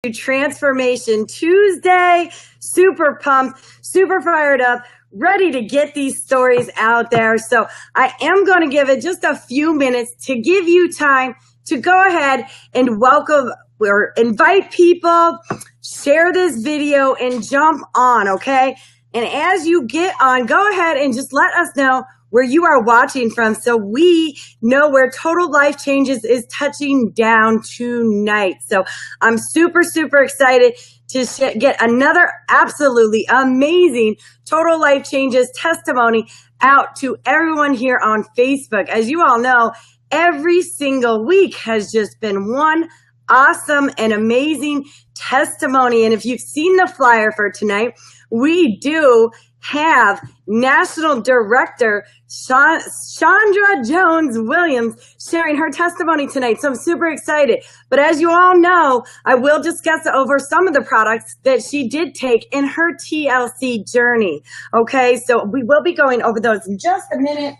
Transformation Tuesday. Super pumped, super fired up, ready to get these stories out there. So I am going to give it just a few minutes to give you time to go ahead and welcome or invite people, share this video and jump on, okay? And as you get on, go ahead and just let us know where you are watching from so we know where Total Life Changes is touching down tonight. So I'm super, super excited to get another absolutely amazing Total Life Changes testimony out to everyone here on Facebook. As you all know, every single week has just been one awesome and amazing testimony. And if you've seen the flyer for tonight, we do have National Director Chandra Jones-Williams sharing her testimony tonight. So I'm super excited. But as you all know, I will discuss over some of the products that she did take in her TLC journey. Okay, so we will be going over those in just a minute.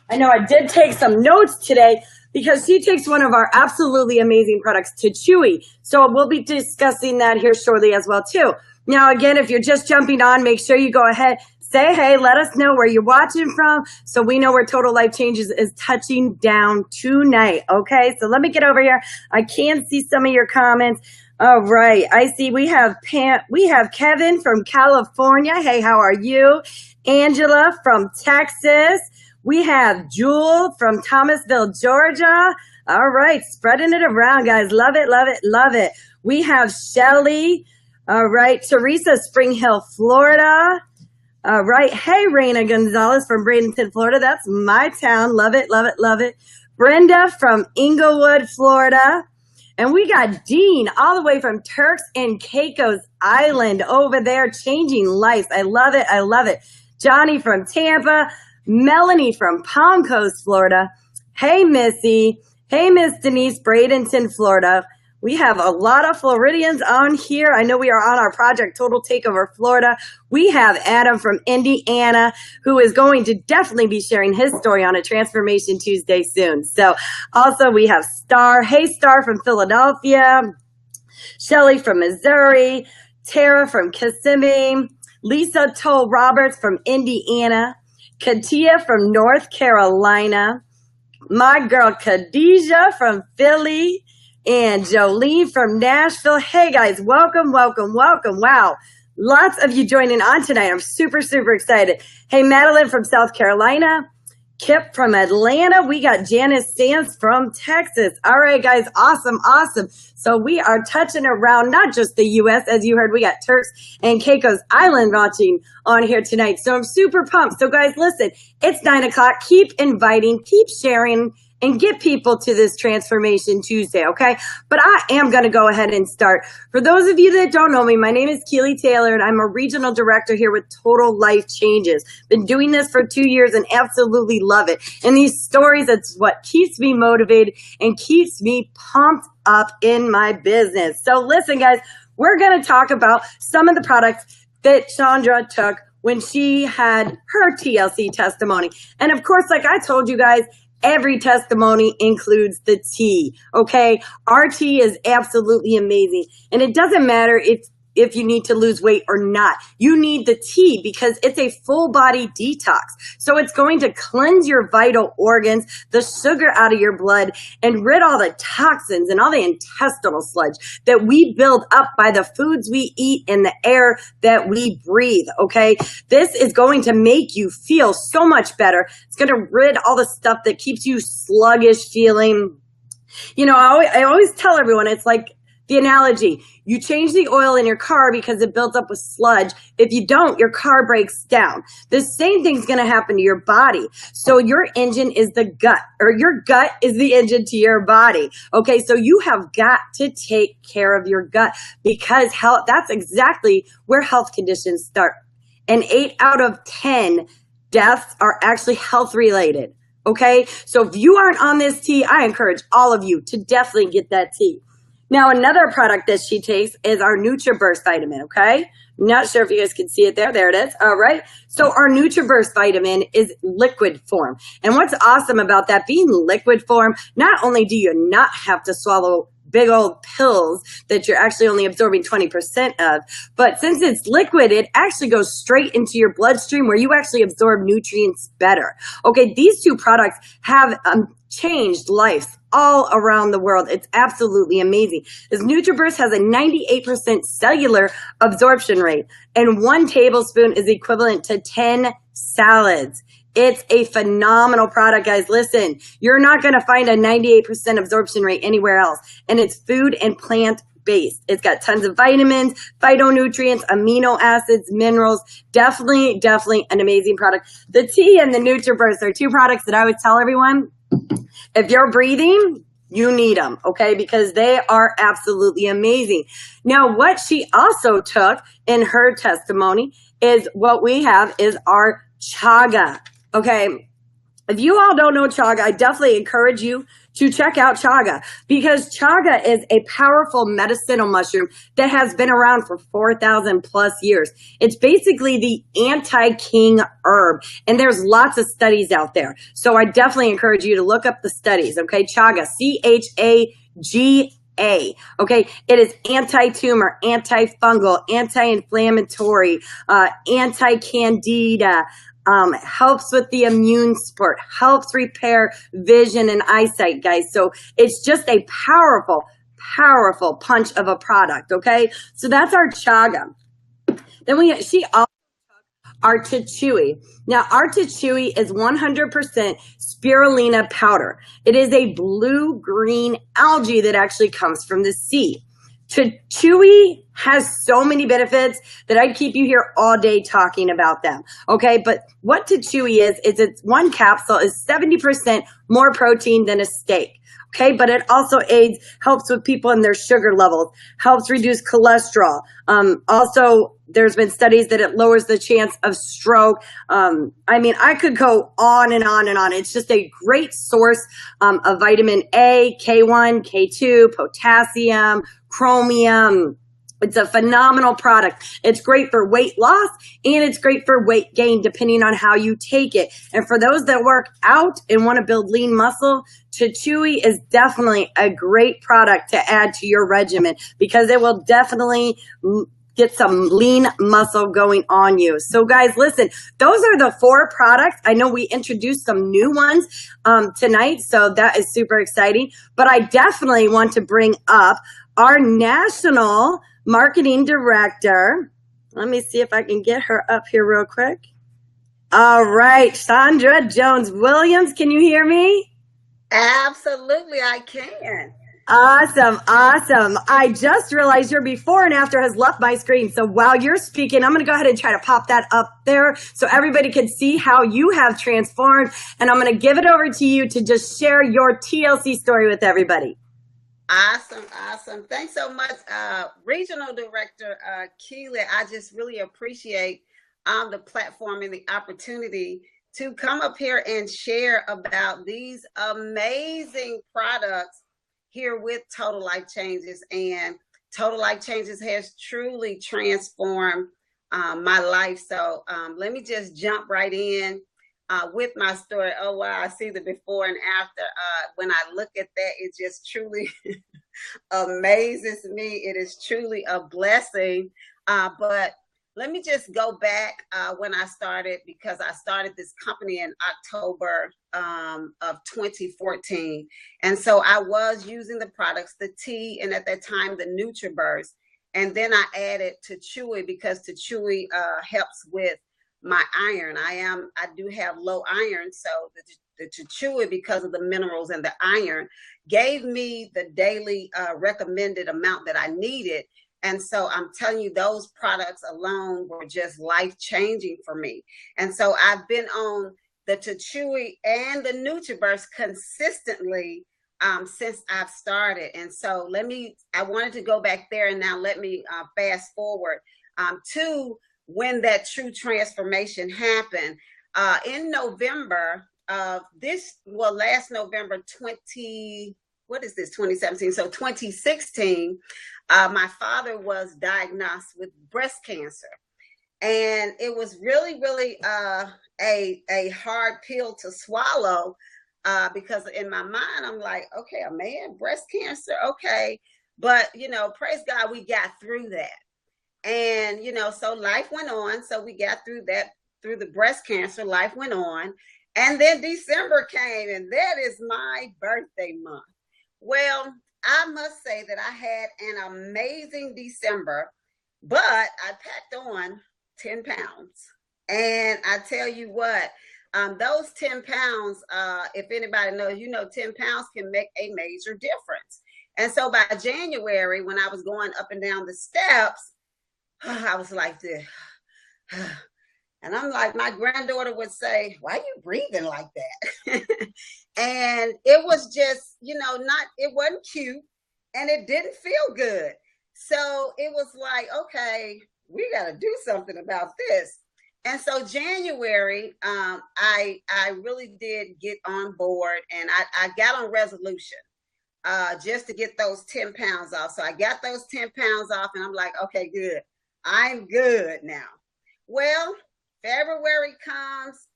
I know I did take some notes today because she takes one of our absolutely amazing products to Chewy. So we'll be discussing that here shortly as well too. Now, again, if you're just jumping on, make sure you go ahead, say hey, let us know where you're watching from so we know where Total Life Changes is touching down tonight, okay? So let me get over here. I can see some of your comments. All right, I see we have Kevin from California. Hey, how are you? Angela from Texas. We have Jewel from Thomasville, Georgia. All right, spreading it around, guys. Love it, love it, love it. We have Shelly. All right, Teresa, Spring Hill, Florida. All right, hey, Raina Gonzalez from Bradenton, Florida. That's my town. Love it, love it, love it. Brenda from Inglewood, Florida. And we got Dean all the way from Turks and Caicos Island over there, changing lives. I love it, I love it. Johnny from Tampa. Melanie from Palm Coast, Florida. Hey, Missy. Hey, Miss Denise, Bradenton, Florida. We have a lot of Floridians on here. I know we are on our project Total Takeover Florida. We have Adam from Indiana, who is going to definitely be sharing his story on a Transformation Tuesday soon. So also we have Star. Hey, Star from Philadelphia. Shelly from Missouri. Tara from Kissimmee. Lisa Toll Roberts from Indiana. Katia from North Carolina. My girl Khadijah from Philly. And Jolene from Nashville. Hey guys, welcome, welcome, welcome. Wow, lots of you joining on tonight. I'm super, super excited. Hey, Madeline from South Carolina. Kip from Atlanta. We got Janice Sands from Texas. All right, guys, awesome, awesome. So we are touching around not just the U.S. As you heard, we got Turks and Caicos Island watching on here tonight. So I'm super pumped. So guys, listen, it's 9 o'clock. Keep inviting, keep sharing, and get people to this Transformation Tuesday, okay? But I am going to go ahead and start. For those of you that don't know me, my name is Keely Taylor, and I'm a regional director here with Total Life Changes. Been doing this for 2 years and absolutely love it. And these stories, it's what keeps me motivated and keeps me pumped up in my business. So listen, guys, we're going to talk about some of the products that Chandra took when she had her TLC testimony. And of course, like I told you guys, every testimony includes the tea, okay? Our tea is absolutely amazing. And it doesn't matter if you need to lose weight or not. You need the tea because it's a full body detox. So it's going to cleanse your vital organs, the sugar out of your blood, and rid all the toxins and all the intestinal sludge that we build up by the foods we eat and the air that we breathe, okay? This is going to make you feel so much better. It's going to rid all the stuff that keeps you sluggish feeling. You know, I always tell everyone, it's like the analogy, you change the oil in your car because it builds up with sludge. If you don't, your car breaks down. The same thing's going to happen to your body. So your engine is the gut, or your gut is the engine to your body. Okay, so you have got to take care of your gut because health, that's exactly where health conditions start. And 8 out of 10 deaths are actually health related. Okay, so if you aren't on this tea, I encourage all of you to definitely get that tea. Now, another product that she takes is our Nutraburst vitamin, okay? Not sure if you guys can see it there. There it is. All right. So our Nutraburst vitamin is liquid form. And what's awesome about that being liquid form, not only do you not have to swallow big old pills that you're actually only absorbing 20% of. But since it's liquid, it actually goes straight into your bloodstream where you actually absorb nutrients better. Okay, these two products have changed lives all around the world. It's absolutely amazing. This Nutraburst has a 98% cellular absorption rate, and 1 tablespoon is equivalent to 10 salads. It's a phenomenal product, guys. Listen, you're not going to find a 98% absorption rate anywhere else, and it's food and plant based. It's got tons of vitamins, phytonutrients, amino acids, minerals. Definitely an amazing product. The tea and the Nutraburst are 2 products that I would tell everyone, if you're breathing, you need them, okay? Because they are absolutely amazing. Now, what she also took in her testimony is what we have is our Chaga, okay? If you all don't know Chaga, I definitely encourage you to check out Chaga, because Chaga is a powerful medicinal mushroom that has been around for 4,000 plus years. It's basically the anti-king herb, and there's lots of studies out there. So I definitely encourage you to look up the studies, okay? Chaga, C-H-A-G-A. Okay, it is anti-tumor, antifungal, anti-inflammatory, anti-candida, helps with the immune support, helps repair vision and eyesight, guys. So it's just a powerful punch of a product, okay? So that's our Chaga. Then she also took our Techui. Now, our Techui is 100% spirulina powder. It is a blue-green algae that actually comes from the sea. Chewy has so many benefits that I'd keep you here all day talking about them. Okay, but what Chewy is it's 1 capsule is 70% more protein than a steak. Okay, but it also helps with people in their sugar levels, helps reduce cholesterol. Also, there's been studies that it lowers the chance of stroke. I mean, I could go on and on and on. It's just a great source of vitamin A, K1, K2, potassium, chromium. It's a phenomenal product. It's great for weight loss and it's great for weight gain depending on how you take it. And for those that work out and want to build lean muscle, Chewy is definitely a great product to add to your regimen because it will definitely get some lean muscle going on you. So guys, listen, those are the 4 products. I know we introduced some new ones tonight, so that is super exciting. But I definitely want to bring up our national marketing director. Let me see if I can get her up here real quick. All right, Chandra Jones-Williams, can you hear me? Absolutely, I can. Awesome. I just realized your before and after has left my screen. So while you're speaking, I'm going to go ahead and try to pop that up there so everybody can see how you have transformed. And I'm going to give it over to you to just share your TLC story with everybody. Awesome. Thanks so much, Regional Director Keely. I just really appreciate the platform and the opportunity to come up here and share about these amazing products here with Total Life Changes. And Total Life Changes has truly transformed my life. So let me just jump right in with my story. Oh, wow. I see the before and after. When I look at that, it just truly amazes me. It is truly a blessing. But let me just go back when I started, because I started this company in October of 2014. And so I was using the products, the tea, and at that time, the Nutraburst. And then I added Techui because Techui helps with my iron. I do have low iron, so the Techui, because of the minerals and the iron, gave me the daily recommended amount that I needed. And so I'm telling you, those products alone were just life-changing for me. And so I've been on the Techui and the Nutraburst consistently since I've started. And so I wanted to go back there, and now let me fast forward to when that true transformation happened. In November of last November 2017. So 2016, my father was diagnosed with breast cancer. And it was really, really a hard pill to swallow because in my mind, I'm like, okay, a man, breast cancer, okay. But, praise God, we got through that. And, so life went on. So we got through that, through the breast cancer, life went on. And then December came, and that is my birthday month. Well, I must say that I had an amazing December, but I packed on 10 pounds. And I tell you what, those 10 pounds, if anybody knows, 10 pounds can make a major difference. And so by January, when I was going up and down the steps, I was like this. And I'm like, my granddaughter would say, why are you breathing like that? And it was just, it wasn't cute and it didn't feel good. So it was like, okay, we got to do something about this. And so January, I really did get on board, and I got on resolution just to get those 10 pounds off. So I got those 10 pounds off, and I'm like, okay, good. I'm good now. Well, February comes,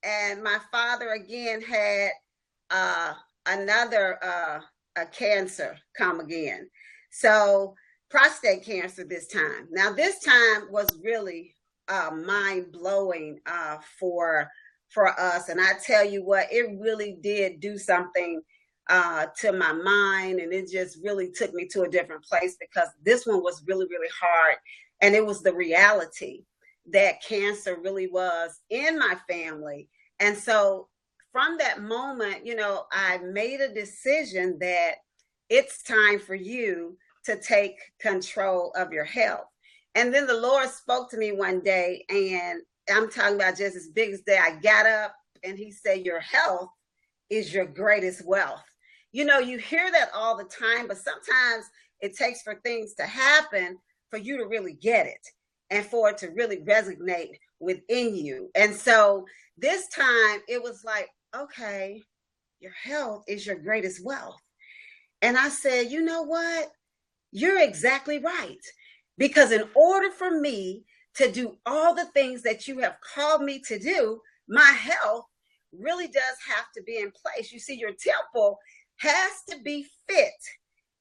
and my father again had another a cancer come again. So prostate cancer this time. Now this time was really mind blowing for us, and I tell you what, it really did do something to my mind, and it just really took me to a different place, because this one was really, really hard, and it was the reality that cancer really was in my family. And so from that moment, I made a decision that it's time for you to take control of your health. And then the Lord spoke to me one day, and I'm talking about just as big as day. I got up and he said, your health is your greatest wealth. You hear that all the time, but sometimes it takes for things to happen for you to really get it and for it to really resonate within you. And so this time it was like, okay, your health is your greatest wealth. And I said, you know what? You're exactly right. Because in order for me to do all the things that you have called me to do, my health really does have to be in place. You see, your temple has to be fit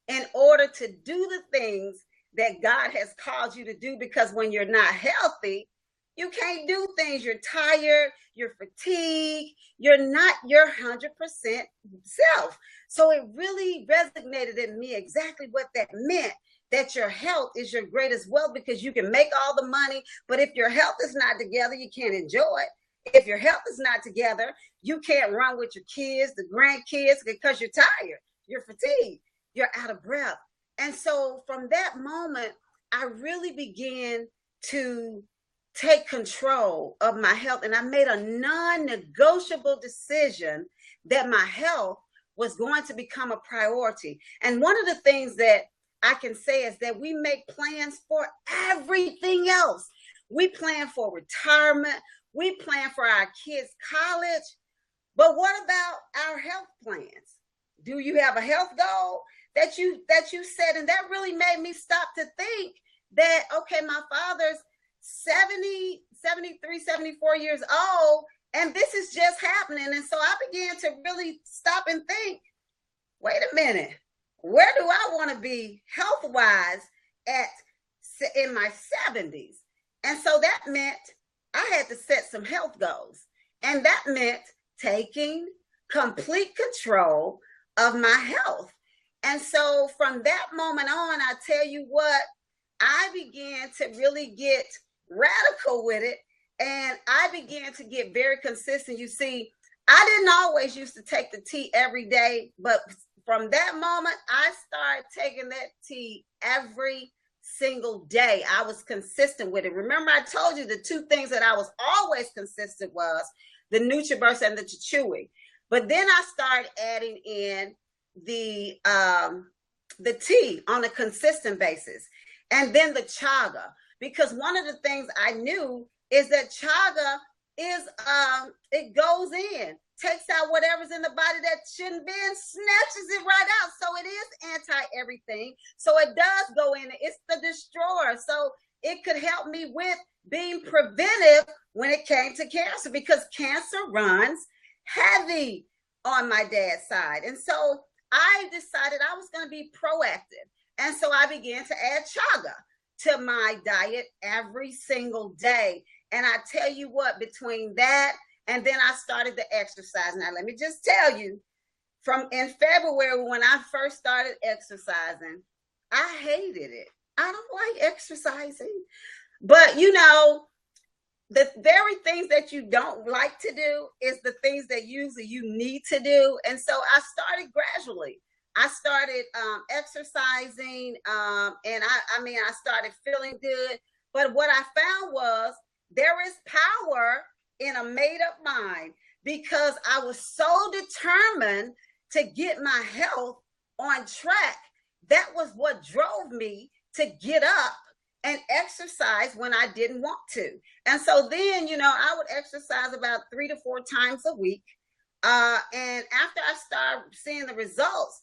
in order to do the things that God has called you to do. Because when you're not healthy, you can't do things. You're tired, you're fatigued, you're not your 100% self. So it really resonated in me exactly what that meant, that your health is your greatest wealth, because you can make all the money, but if your health is not together, you can't enjoy it. If your health is not together, you can't run with your kids, the grandkids, because you're tired, you're fatigued, you're out of breath. And so from that moment, I really began to take control of my health. And I made a non-negotiable decision that my health was going to become a priority. And one of the things that I can say is that we make plans for everything else. We plan for retirement. We plan for our kids' college. But what about our health plans? Do you have a health goal that you set? And that really made me stop to think that, okay, my father's 70, 73, 74 years old, and this is just happening. And so I began to really stop and think, wait a minute, where do I want to be health-wise in my 70s? And so that meant I had to set some health goals. And that meant taking complete control of my health. And so from that moment on, I tell you what, I began to really get radical with it. And I began to get very consistent. You see, I didn't always used to take the tea every day, but from that moment, I started taking that tea every single day. I was consistent with it. Remember, I told you the two things that I was always consistent was the Nutraburst and the Chewy. But then I started adding in the tea on a consistent basis, and then the Chaga, because one of the things I knew is that Chaga is it goes in, takes out whatever's in the body that shouldn't be, and snatches it right out. So it is anti-everything. So it does go in. It's the destroyer. So it could help me with being preventive when it came to cancer, because cancer runs heavy on my dad's side. And so I decided I was going to be proactive. And so I began to add chaga to my diet every single day. And I tell you what, between that and then I started the exercise. Now, let me just tell you, from in February, when I first started exercising, I hated it. I don't like exercising. But, you know, the very things that you don't like to do is the things that usually you need to do. And so I started gradually. I started exercising, and I started feeling good. But what I found was there is power in a made-up mind, because I was so determined to get my health on track. That was what drove me to get up and exercise when I didn't want to. And so then, you know, I would exercise about 3 to 4 times a week. And after I started seeing the results,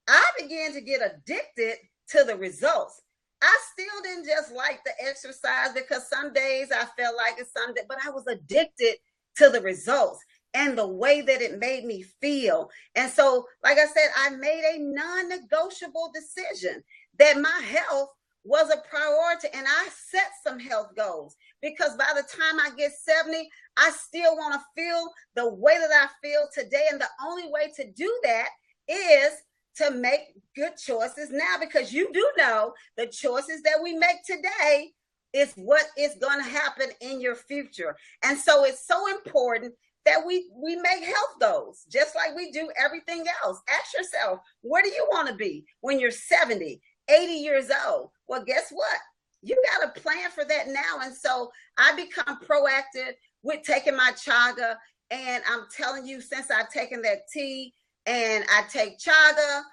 I began to get addicted to the results. I still didn't just like the exercise, because some days I felt like it, some days, but I was addicted to the results and the way that it made me feel. And so, like I said, I made a non-negotiable decision that my health was a priority, and I set some health goals, because by the time I get 70, I still want to feel the way that I feel today. And the only way to do that is to make good choices now, because you do know the choices that we make today is what is going to happen in your future. And so it's so important that we make health goals, just like we do everything else. Ask yourself, where do you want to be when you're 70, 80 years old? Well, guess what? You got to plan for that now. And so I become proactive with taking my chaga. And I'm telling you, since I've taken that tea, and I take chaga,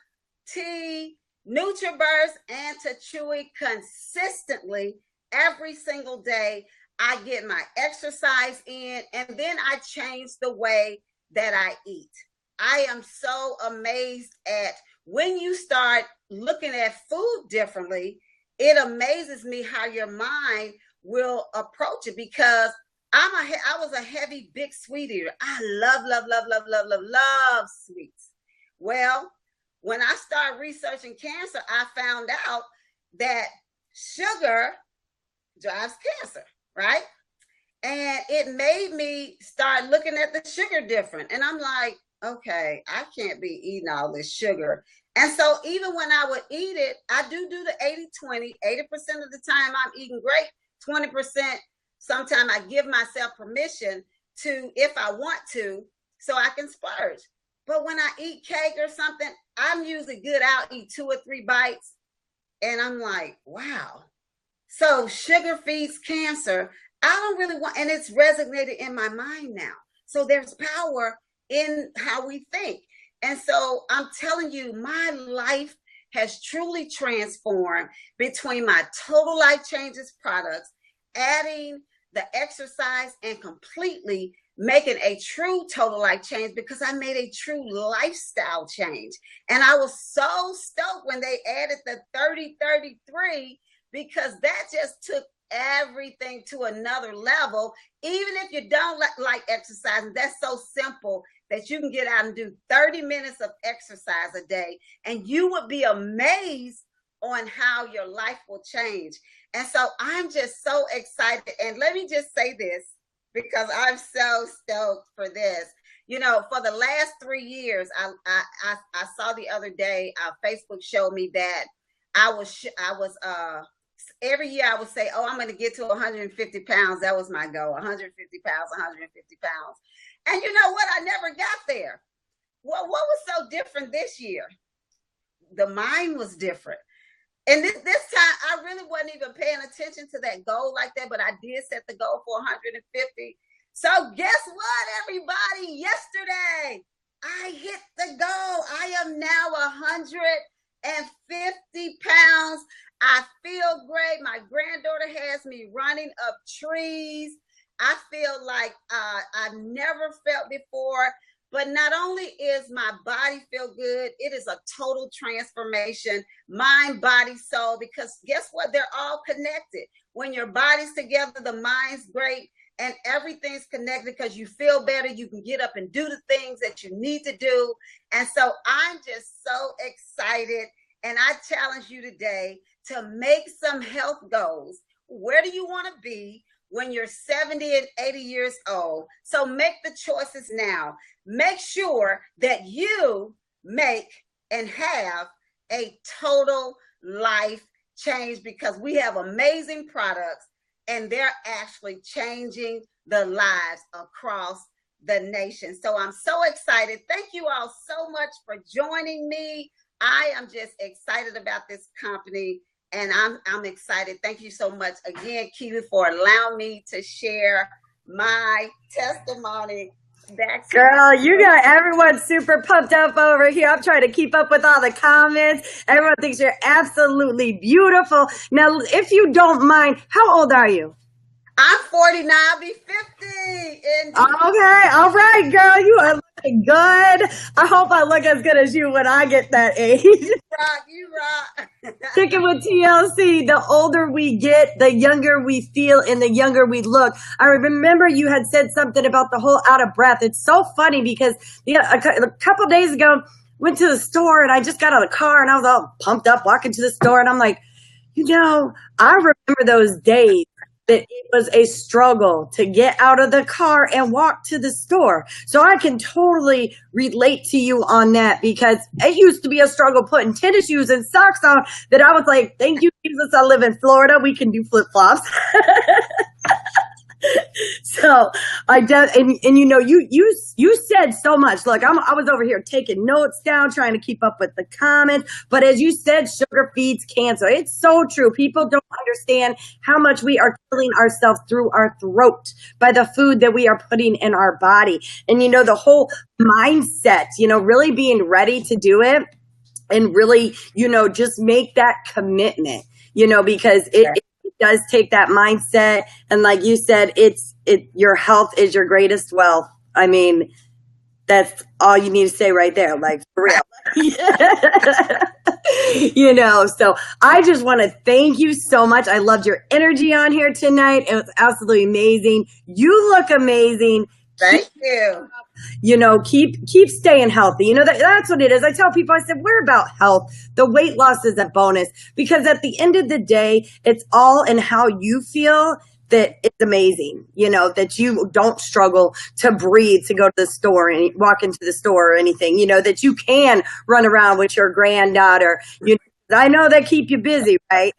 tea, Nutraburst, and Techui consistently every single day, I get my exercise in, and then I change the way that I eat. I am so amazed at when you start looking at food differently, it amazes me how your mind will approach it, because I was a heavy, big sweet eater. I love sweets. Well, when I started researching cancer, I found out that sugar drives cancer, right? And it made me start looking at the sugar different. And I'm like, okay, I can't be eating all this sugar. And so even when I would eat it, I do the 80-20. 80% of the time I'm eating great. 20%, sometimes I give myself permission to, if I want to, so I can splurge. But when I eat cake or something, I'm usually good. I'll eat 2 or 3 bites. And I'm like, wow. So sugar feeds cancer. I don't really want, and it's resonated in my mind now. So there's power in how we think. And so I'm telling you, my life has truly transformed between my Total Life Changes products, adding the exercise, and completely making a true total life change, because I made a true lifestyle change. And I was so stoked when they added the 30-33, because that just took everything to another level. Even if you don't like exercising, that's so simple that you can get out and do 30 minutes of exercise a day, and you would be amazed on how your life will change. And so I'm just so excited. And let me just say this, because I'm so stoked for this. You know, for the last 3 years, I saw the other day, Facebook showed me that I was every year I would say, oh, I'm going to get to 150 pounds. That was my goal, 150 pounds, 150 pounds. And you know what? I never got there. Well, what was so different this year? The mind was different. And this time, I really wasn't even paying attention to that goal like that, but I did set the goal for 150. So guess what, everybody? Yesterday, I hit the goal. I am now 150 pounds. I feel great. My granddaughter has me running up trees. I feel like I've never felt before. But not only is my body feel good, it is a total transformation, mind, body, soul, because guess what? They're all connected. When your body's together, the mind's great, and everything's connected because you feel better. You can get up and do the things that you need to do. And so I'm just so excited. And I challenge you today to make some health goals. Where do you want to be when you're 70 and 80 years old? So make the choices now. Make sure that you make and have a total life change, because we have amazing products and they're actually changing the lives across the nation. So I'm so excited. Thank you all so much for joining me. I am just excited about this company, and I'm excited. Thank you so much again, Chewy, for allowing me to share my testimony. Girl, you got everyone super pumped up over here. I'm trying to keep up with all the comments. Everyone thinks you're absolutely beautiful. Now, if you don't mind, how old are you? I'm 49, I'll be 50. Okay, all right, girl. You are looking good. I hope I look as good as you when I get that age. You rock. Sticking with TLC, the older we get, the younger we feel and the younger we look. I remember you had said something about the whole out of breath. It's so funny because a couple days ago, went to the store and I just got out of the car and I was all pumped up walking to the store. And I'm like, I remember those days that it was a struggle to get out of the car and walk to the store. So I can totally relate to you on that, because it used to be a struggle putting tennis shoes and socks on that I was like, thank you, Jesus, I live in Florida. We can do flip-flops. So you said so much. Look, I was over here taking notes down, trying to keep up with the comments. But as you said, sugar feeds cancer. It's so true. People don't understand how much we are killing ourselves through our throat by the food that we are putting in our body. And the whole mindset, really being ready to do it, and really, just make that commitment, because it does take that mindset. And like you said, your health is your greatest wealth. I mean, that's all you need to say right there, like, for real. So I just want to thank you so much. I loved your energy on here tonight. It was absolutely amazing. You look amazing. Thank you. Keep staying healthy. That's what it is. I tell people, I said, we're about health. The weight loss is a bonus, because at the end of the day, it's all in how you feel. That it's amazing, that you don't struggle to breathe, to go to the store and walk into the store or anything, that you can run around with your granddaughter. I know that keep you busy, right?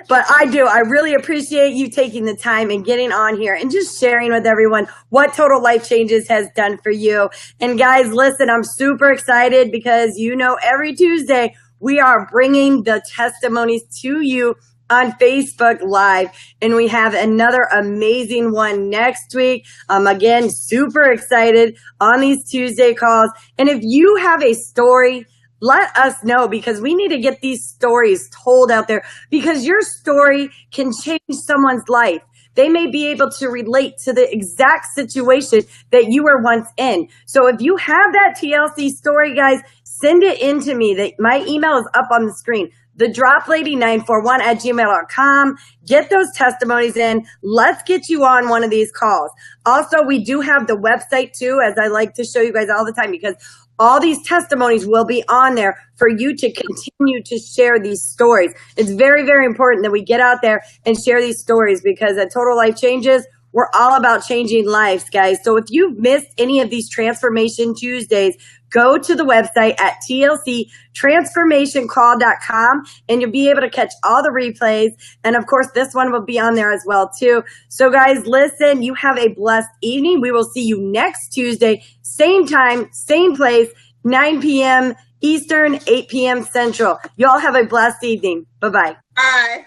But I really appreciate you taking the time and getting on here and just sharing with everyone what Total Life Changes has done for you. And guys, listen, I'm super excited because, every Tuesday we are bringing the testimonies to you on Facebook Live. And we have another amazing one next week. Again, super excited on these Tuesday calls. And if you have a story, let us know, because we need to get these stories told out there, because your story can change someone's life. They may be able to relate to the exact situation that you were once in. So if you have that TLC story, guys, send it in to me. My email is up on the screen, thedroplady941@gmail.com. Get those testimonies in. Let's get you on one of these calls. Also, we do have the website too, as I like to show you guys all the time, because all these testimonies will be on there for you to continue to share these stories. It's very, very important that we get out there and share these stories, because at Total Life Changes, we're all about changing lives, guys. So if you've missed any of these Transformation Tuesdays, go to the website at tlctransformationcall.com and you'll be able to catch all the replays. And of course, this one will be on there as well too. So guys, listen, you have a blessed evening. We will see you next Tuesday, same time, same place, 9 p.m. Eastern, 8 p.m. Central. Y'all have a blessed evening. Bye-bye. Bye.